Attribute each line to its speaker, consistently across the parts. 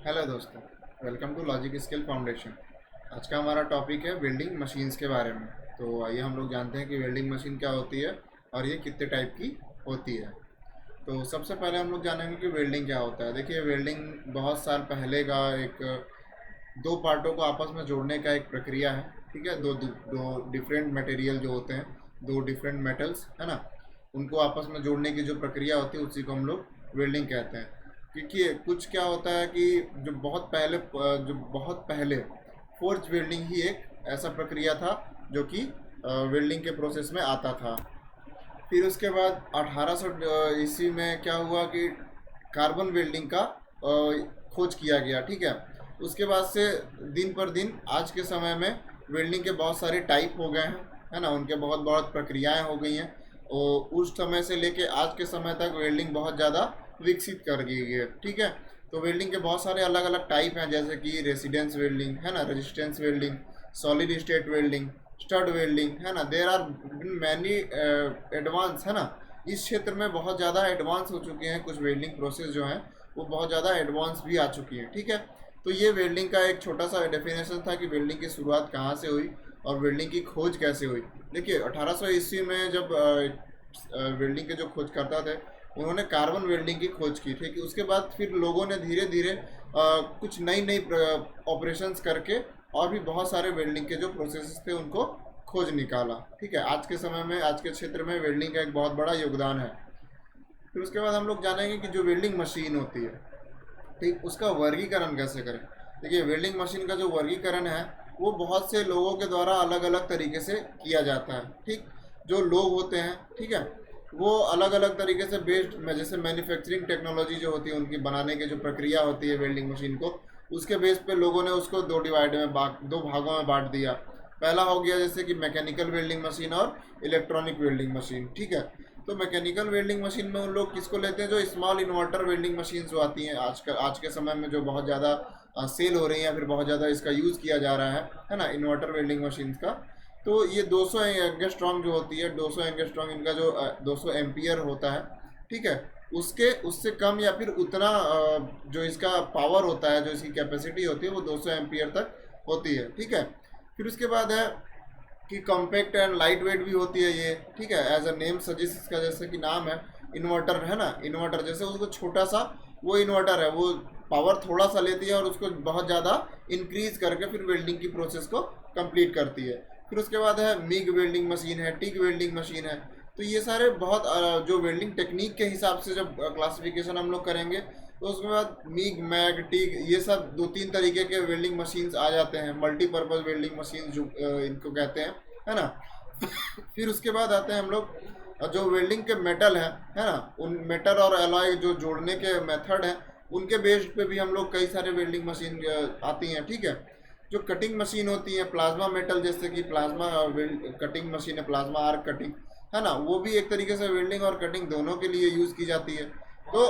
Speaker 1: Hello दोस्तों, welcome to logic skill foundation. आज का हमारा टॉपिक है वेल्डिंग मशीन्स के बारे में। तो आइए हम लोग जानते हैं कि वेल्डिंग मशीन क्या होती है और ये कितने टाइप की होती है। तो सबसे पहले हम लोग जानेंगे कि वेल्डिंग क्या होता है। देखिए, वेल्डिंग बहुत साल पहले का एक दो पार्टों को आपस में जोड़ने का एक प्रक्रिया है। ठीक है, दो डिफरेंट मटेरियल जो होते हैं, दो डिफरेंट मेटल्स है ना, उनको आपस में जोड़ने की जो प्रक्रिया होती है उसी को हम लोग वेल्डिंग कहते हैं। क्योंकि कुछ क्या होता है कि जो बहुत पहले फोर्ज वेल्डिंग ही एक ऐसा प्रक्रिया था जो कि वेल्डिंग के प्रोसेस में आता था। फिर उसके बाद 1800 ईस्वी में क्या हुआ कि कार्बन वेल्डिंग का खोज किया गया। ठीक है, उसके बाद से दिन पर दिन आज के समय में वेल्डिंग के बहुत सारे टाइप हो गए हैं, है ना, उनके बहुत बहुत प्रक्रियाएं हो गई हैं। और उस समय से लेके आज के समय तक वेल्डिंग बहुत ज़्यादा विकसित कर गई है। ठीक है, तो वेल्डिंग के बहुत सारे अलग अलग टाइप हैं, जैसे कि रेसिडेंस वेल्डिंग है ना, resistance welding, solid state welding, stud welding है ना। देर आर मैनी एडवांस है ना। इस क्षेत्र में बहुत ज़्यादा एडवांस हो चुके हैं कुछ वेल्डिंग प्रोसेस जो हैं, वो बहुत ज़्यादा एडवांस भी आ चुकी हैं। ठीक है, तो ये वेल्डिंग का एक छोटा सा डेफिनेशन था कि वेल्डिंग की शुरुआत कहाँ से हुई और वेल्डिंग की खोज कैसे हुई। देखिए, 1800 ईस्वी में जब वेल्डिंग के जो खोज करता थे, उन्होंने कार्बन वेल्डिंग की खोज की थी। कि उसके बाद फिर लोगों ने धीरे धीरे कुछ नई नई ऑपरेशंस करके और भी बहुत सारे वेल्डिंग के जो प्रोसेस थे उनको खोज निकाला। ठीक है, आज के समय में आज के क्षेत्र में वेल्डिंग का एक बहुत बड़ा योगदान है। फिर उसके बाद हम लोग जानेंगे कि जो वेल्डिंग मशीन होती है, ठीक, उसका वर्गीकरण कैसे करें। देखिए, वेल्डिंग मशीन का जो वर्गीकरण है वो बहुत से लोगों के द्वारा अलग अलग तरीके से किया जाता है। ठीक, जो लोग होते हैं, ठीक है, वो अलग अलग तरीके से बेस्ड में, जैसे मैन्युफैक्चरिंग टेक्नोलॉजी जो होती है उनकी बनाने की जो प्रक्रिया होती है वेल्डिंग मशीन को, उसके बेस पे लोगों ने उसको दो भागों में बांट दिया। पहला हो गया जैसे कि मैकेनिकल वेल्डिंग मशीन और इलेक्ट्रॉनिक वेल्डिंग मशीन। ठीक है, तो मैकेनिकल वेल्डिंग मशीन में उन लोग किसको लेते हैं, जो स्मॉल इन्वर्टर वेल्डिंग मशीन जो आती हैं आज के समय में, जो बहुत ज़्यादा सेल हो रही हैं, फिर बहुत ज़्यादा इसका यूज़ किया जा रहा है ना, इन्वर्टर वेल्डिंग मशीन का। तो ये 200 एंगस्ट्रॉन्ग जो होती है, 200 एंगस्ट्रॉन्ग इनका जो 200 एम्पियर होता है। ठीक है, उसके उससे कम या फिर उतना जो इसका पावर होता है, जो इसकी कैपेसिटी होती है, वो 200 एम्पियर तक होती है। ठीक है, फिर उसके बाद है कि कॉम्पैक्ट एंड लाइट वेट भी होती है ये। ठीक है, एज अ नेम सजेस्ट, इसका जैसे कि नाम है इन्वर्टर है ना, इन्वर्टर जैसे उसको छोटा सा वो इन्वर्टर है, वो पावर थोड़ा सा लेती है और उसको बहुत ज़्यादा इंक्रीज करके फिर वेल्डिंग की प्रोसेस को कंप्लीट करती है। फिर उसके बाद है मिग वेल्डिंग मशीन है, टिग वेल्डिंग मशीन है। तो ये सारे बहुत जो वेल्डिंग टेक्निक के हिसाब से जब क्लासिफिकेशन हम लोग करेंगे, तो उसके बाद मिग, मैग, टिग, ये सब दो तीन तरीके के वेल्डिंग मशीन्स आ जाते हैं। मल्टीपर्पज़ वेल्डिंग मशीन जो इनको कहते हैं, है ना। फिर उसके बाद आते हैं हम लोग जो वेल्डिंग के मेटल है ना, उन मेटल और एलॉय जो जोड़ने के मेथड हैं, उनके बेस्ड पे भी हम लोग कई सारे वेल्डिंग मशीन आती हैं। ठीक है, जो कटिंग मशीन होती है प्लाज्मा मेटल, जैसे कि प्लाज्मा कटिंग मशीन है, प्लाज्मा आर्क कटिंग है ना, वो भी एक तरीके से वेल्डिंग और कटिंग दोनों के लिए यूज़ की जाती है। तो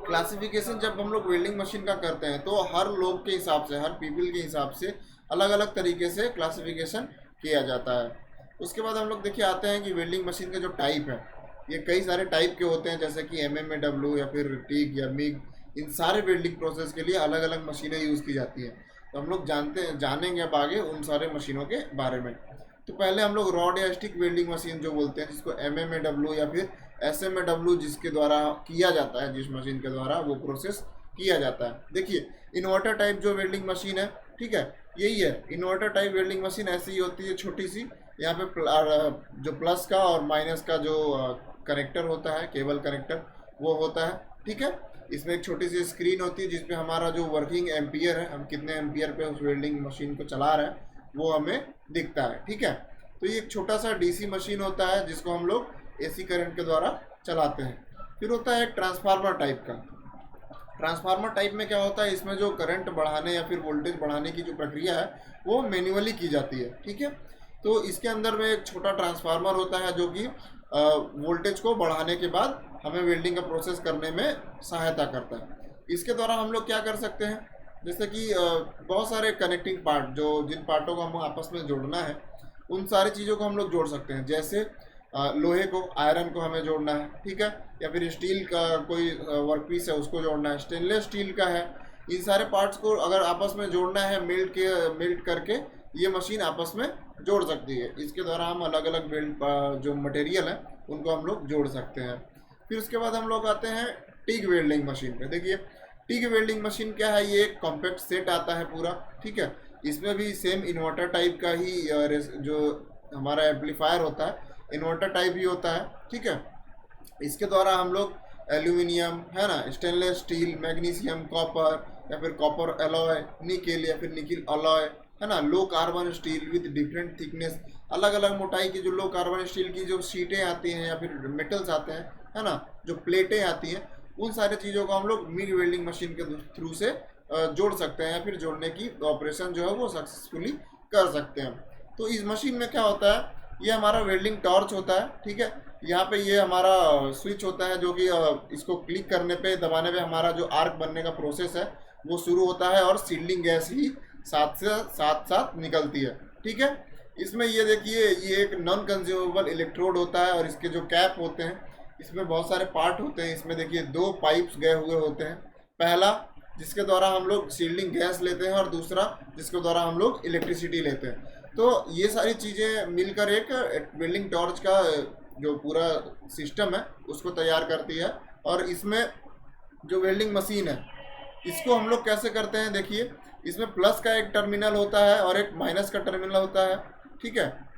Speaker 1: क्लासिफिकेशन जब हम लोग वेल्डिंग मशीन का करते हैं, तो हर लोग के हिसाब से, हर पीपल के हिसाब से अलग अलग तरीके से क्लासिफिकेशन किया जाता है। उसके बाद हम लोग देखिए आते हैं कि वेल्डिंग मशीन के जो टाइप है, ये कई सारे टाइप के होते हैं, जैसे कि MMAW या फिर टिग या मिग। इन सारे वेल्डिंग प्रोसेस के लिए अलग अलग मशीनें यूज़ की जाती हैं। तो हम लोग जानेंगे अब आगे उन सारे मशीनों के बारे में। तो पहले हम लोग रॉड या स्टिक वेल्डिंग मशीन जो बोलते हैं, जिसको MMAW या फिर SMAW, जिसके द्वारा किया जाता है, जिस मशीन के द्वारा वो प्रोसेस किया जाता है। देखिए, इन्वर्टर टाइप जो वेल्डिंग मशीन है, ठीक है, यही है इन्वर्टर टाइप वेल्डिंग मशीन। ऐसी ही होती है छोटी सी, यहाँ पे जो प्लस का और माइनस का जो कनेक्टर होता है, केबल कनेक्टर, वो होता है। ठीक है, इसमें एक छोटी सी स्क्रीन होती है जिसपे हमारा जो वर्किंग एम्पियर है, हम कितने एम्पियर पे उस वेल्डिंग मशीन को चला रहे हैं, वो हमें दिखता है। ठीक है, तो ये एक छोटा सा DC मशीन होता है जिसको हम लोग AC करंट के द्वारा चलाते हैं। फिर होता है एक ट्रांसफार्मर टाइप का। ट्रांसफार्मर टाइप में क्या होता है, इसमें जो करंट बढ़ाने या फिर वोल्टेज बढ़ाने की जो प्रक्रिया है वो मैन्युअली की जाती है। ठीक है, तो इसके अंदर में एक छोटा ट्रांसफार्मर होता है जो कि वोल्टेज को बढ़ाने के बाद हमें वेल्डिंग का प्रोसेस करने में सहायता करता है। इसके द्वारा हम लोग क्या कर सकते हैं, जैसे कि बहुत सारे कनेक्टिंग पार्ट, जो जिन पार्टों को हम आपस में जोड़ना है, उन सारी चीज़ों को हम लोग जोड़ सकते हैं। जैसे लोहे को, आयरन को हमें जोड़ना है, ठीक है, या फिर स्टील का कोई वर्क पीस है उसको जोड़ना है, स्टेनलेस स्टील का है, इन सारे पार्ट्स को अगर आपस में जोड़ना है मेल्ट करके ये मशीन आपस में जोड़ सकती है। इसके द्वारा हम अलग अलग वेल्ड जो मटेरियल है उनको हम लोग जोड़ सकते हैं। फिर उसके बाद हम लोग आते हैं टिग वेल्डिंग मशीन पे। देखिए टिग वेल्डिंग मशीन क्या है, ये एक कॉम्पैक्ट सेट आता है पूरा, ठीक है। इसमें भी सेम इन्वर्टर टाइप का ही जो हमारा एम्पलीफायर होता है इन्वर्टर टाइप ही होता है, ठीक है। इसके द्वारा हम लोग एल्यूमिनियम है ना, स्टेनलेस स्टील, मैग्नीशियम, कॉपर या फिर कॉपर अलॉय, निकेल या फिर निकिल अलॉय है ना, low carbon steel with different thickness, अलग अलग मोटाई की जो लो कार्बन स्टील की जो शीटें आती हैं या फिर मेटल्स आते हैं है ना, जो प्लेटें आती हैं, उन सारी चीज़ों को हम लोग मिग वेल्डिंग मशीन के थ्रू से जोड़ सकते हैं या फिर जोड़ने की ऑपरेशन जो है वो सक्सेसफुली कर सकते हैं। तो इस मशीन में क्या होता है, ये हमारा वेल्डिंग टॉर्च होता है, ठीक है। यहाँ पे ये हमारा स्विच होता है जो कि इसको क्लिक करने पे दबाने पे हमारा जो आर्क बनने का प्रोसेस है वो शुरू होता है और सील्डिंग गैस ही साथ निकलती है, ठीक है। इसमें ये देखिए ये एक नॉन कंज्यूमेबल इलेक्ट्रोड होता है और इसके जो कैप होते हैं इसमें बहुत सारे पार्ट होते हैं। इसमें देखिए 2 पाइप्स गए हुए होते हैं, पहला जिसके द्वारा हम लोग सील्डिंग गैस लेते हैं और दूसरा जिसके द्वारा हम लोग इलेक्ट्रिसिटी लेते हैं। तो ये सारी चीज़ें मिलकर एक वेल्डिंग टॉर्च का जो पूरा सिस्टम है उसको तैयार करती है। और इसमें जो वेल्डिंग मशीन है इसको हम लोग कैसे करते हैं, देखिए इसमें प्लस का एक टर्मिनल होता है और एक माइनस का टर्मिनल होता है, ठीक है।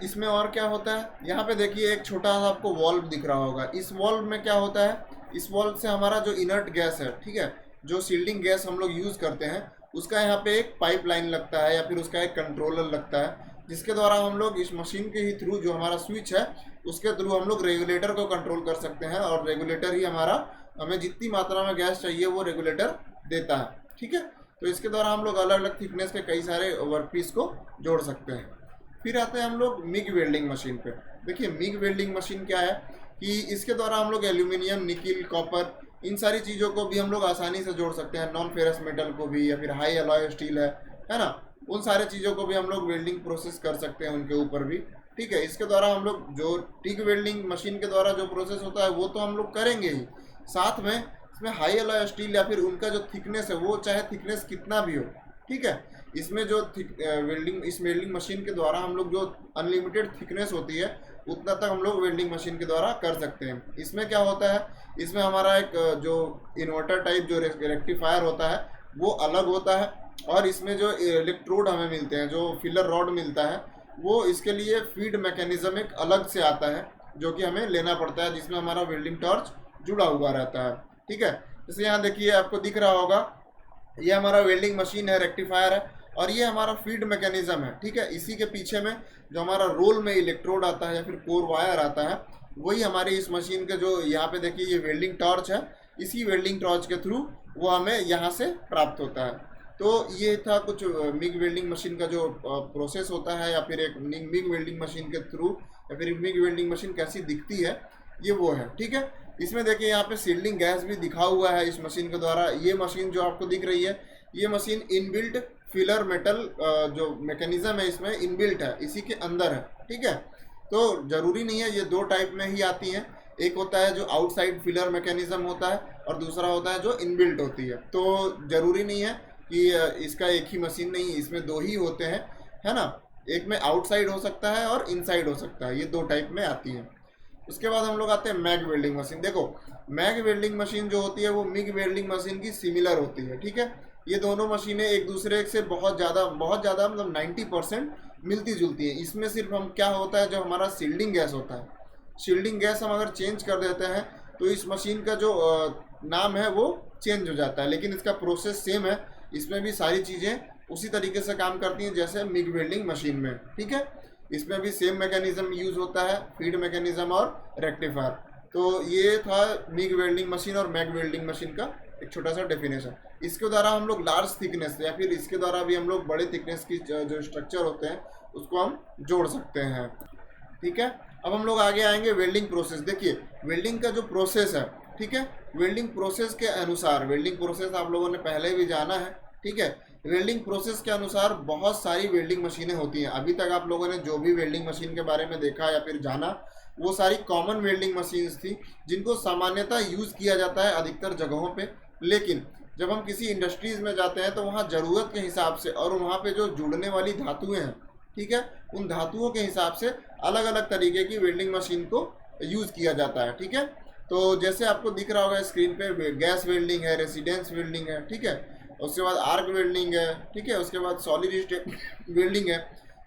Speaker 1: इसमें और क्या होता है, यहाँ पे देखिए एक छोटा सा आपको वॉल्व दिख रहा होगा। इस वॉल्व में क्या होता है, इस वॉल्व से हमारा जो इनर्ट गैस है, ठीक है, जो सील्डिंग गैस हम लोग यूज़ करते हैं उसका यहाँ पे एक पाइपलाइन लगता है या फिर उसका एक कंट्रोलर लगता है, जिसके द्वारा हम लोग इस मशीन के ही थ्रू जो हमारा स्विच है उसके थ्रू हम लोग रेगुलेटर को कंट्रोल कर सकते हैं और रेगुलेटर ही हमारा हमें जितनी मात्रा में गैस चाहिए वो रेगुलेटर देता है, ठीक है। तो इसके द्वारा हम लोग अलग अलग थिकनेस के कई सारे वर्कपीस को जोड़ सकते हैं। फिर आते हैं हम लोग मिग वेल्डिंग मशीन पे। देखिए मिग वेल्डिंग मशीन क्या है कि इसके द्वारा हम लोग एल्यूमिनियम, निकिल, कॉपर इन सारी चीज़ों को भी हम लोग आसानी से जोड़ सकते हैं, नॉन फेरस मेटल को भी या फिर हाई अलॉय स्टील है ना, उन सारे चीज़ों को भी हम लोग वेल्डिंग प्रोसेस कर सकते हैं उनके ऊपर भी, ठीक है। इसके द्वारा हम लोग जो टिग वेल्डिंग मशीन के द्वारा जो प्रोसेस होता है वो तो हम लोग करेंगे ही, साथ में इसमें हाई अलॉय स्टील या फिर उनका जो थिकनेस है वो चाहे थिकनेस कितना भी हो, ठीक है। इसमें जो इस वेल्डिंग मशीन के द्वारा हम लोग जो अनलिमिटेड थिकनेस होती है उतना तक हम लोग वेल्डिंग मशीन के द्वारा कर सकते हैं। इसमें क्या होता है, इसमें हमारा एक जो इन्वर्टर टाइप जो रेक्टिफायर होता है वो अलग होता है और इसमें जो इलेक्ट्रोड हमें मिलते हैं, जो फिलर रॉड मिलता है, वो इसके लिए फीड मैकेनिज्म एक अलग से आता है जो कि हमें लेना पड़ता है, जिसमें हमारा वेल्डिंग टॉर्च जुड़ा हुआ रहता है, ठीक है। जैसे यहाँ देखिए आपको दिख रहा होगा ये हमारा वेल्डिंग मशीन है, रेक्टिफायर है और ये हमारा फीड मैकेनिज्म है, ठीक है। इसी के पीछे में जो हमारा रोल में इलेक्ट्रोड आता है या फिर कोर वायर आता है वही हमारी इस मशीन के जो यहाँ पे देखिए ये वेल्डिंग टॉर्च है, इसी वेल्डिंग टॉर्च के थ्रू वो हमें यहाँ से प्राप्त होता है। तो ये था कुछ मिग वेल्डिंग मशीन का जो प्रोसेस होता है या फिर एक मिग वेल्डिंग मशीन के थ्रू या फिर मिग वेल्डिंग मशीन कैसी दिखती है ये वो है, ठीक है। इसमें देखिए यहाँ पे सील्डिंग गैस भी दिखा हुआ है इस मशीन के द्वारा। ये मशीन जो आपको दिख रही है ये मशीन इनबिल्ट फिलर मेटल जो मैकेनिज्म है इसमें इनबिल्ट है, इसी के अंदर है, ठीक है। तो ज़रूरी नहीं है, ये 2 टाइप में ही आती हैं, एक होता है जो आउटसाइड फिलर मैकेनिज्म होता है और दूसरा होता है जो इनबिल्ट होती है। तो ज़रूरी नहीं है कि इसका एक ही मशीन नहीं, इसमें 2 ही होते हैं, है ना। एक में आउटसाइड हो सकता है और इनसाइड हो सकता है, ये 2 टाइप में आती हैं। उसके बाद हम लोग आते हैं मैग वेल्डिंग मशीन। देखो मैग वेल्डिंग मशीन जो होती है वो मिग वेल्डिंग मशीन की सिमिलर होती है, ठीक है। ये दोनों मशीनें एक दूसरे से बहुत ज़्यादा मतलब 90% मिलती जुलती हैं। इसमें सिर्फ हम क्या होता है जो हमारा सील्डिंग गैस होता है, सील्डिंग गैस हम अगर चेंज कर देते हैं तो इस मशीन का जो नाम है वो चेंज हो जाता है, लेकिन इसका प्रोसेस सेम है। इसमें भी सारी चीज़ें उसी तरीके से काम करती हैं जैसे मिग वेल्डिंग मशीन में, ठीक है। इसमें भी सेम मैकेनिज्म यूज़ होता है, फीड मैकेनिज्म और रेक्टिफायर। तो ये था मिग वेल्डिंग मशीन और मैग वेल्डिंग मशीन का एक छोटा सा डेफिनेशन। इसके द्वारा हम लोग लार्ज थिकनेस या फिर इसके द्वारा भी हम लोग बड़े थिकनेस की जो स्ट्रक्चर होते हैं उसको हम जोड़ सकते हैं, ठीक है। अब हम लोग आगे आएंगे वेल्डिंग प्रोसेस। देखिए वेल्डिंग का जो प्रोसेस है, ठीक है, वेल्डिंग प्रोसेस के अनुसार, वेल्डिंग प्रोसेस आप लोगों ने पहले भी जाना है, ठीक है। वेल्डिंग प्रोसेस के अनुसार बहुत सारी वेल्डिंग मशीनें होती हैं। अभी तक आप लोगों ने जो भी वेल्डिंग मशीन के बारे में देखा या फिर जाना वो सारी कॉमन वेल्डिंग मशीन्स थी जिनको सामान्यतः यूज़ किया जाता है अधिकतर जगहों पे, लेकिन जब हम किसी इंडस्ट्रीज में जाते हैं तो वहाँ ज़रूरत के हिसाब से और वहाँ पे जो जुड़ने वाली धातुएं हैं, ठीक है, उन धातुओं के हिसाब से अलग अलग तरीके की वेल्डिंग मशीन को यूज़ किया जाता है, ठीक है। तो जैसे आपको दिख रहा होगा स्क्रीन पे, गैस वेल्डिंग है, रेसिडेंस वेल्डिंग है, ठीक है, उसके बाद आर्क वेल्डिंग है, ठीक है, उसके बाद सॉलिड स्टेट वेल्डिंग है।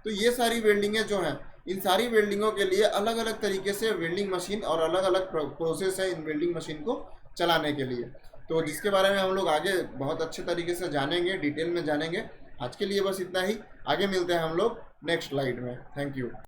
Speaker 1: तो ये सारी वेल्डिंगें जो हैं, इन सारी वेल्डिंगों के लिए अलग अलग तरीके से वेल्डिंग मशीन और अलग अलग प्रोसेस है इन वेल्डिंग मशीन को चलाने के लिए। तो जिसके बारे में हम लोग आगे बहुत अच्छे तरीके से जानेंगे, डिटेल में जानेंगे। आज के लिए बस इतना ही, आगे मिलते हैं हम लोग नेक्स्ट स्लाइड में। Thank you.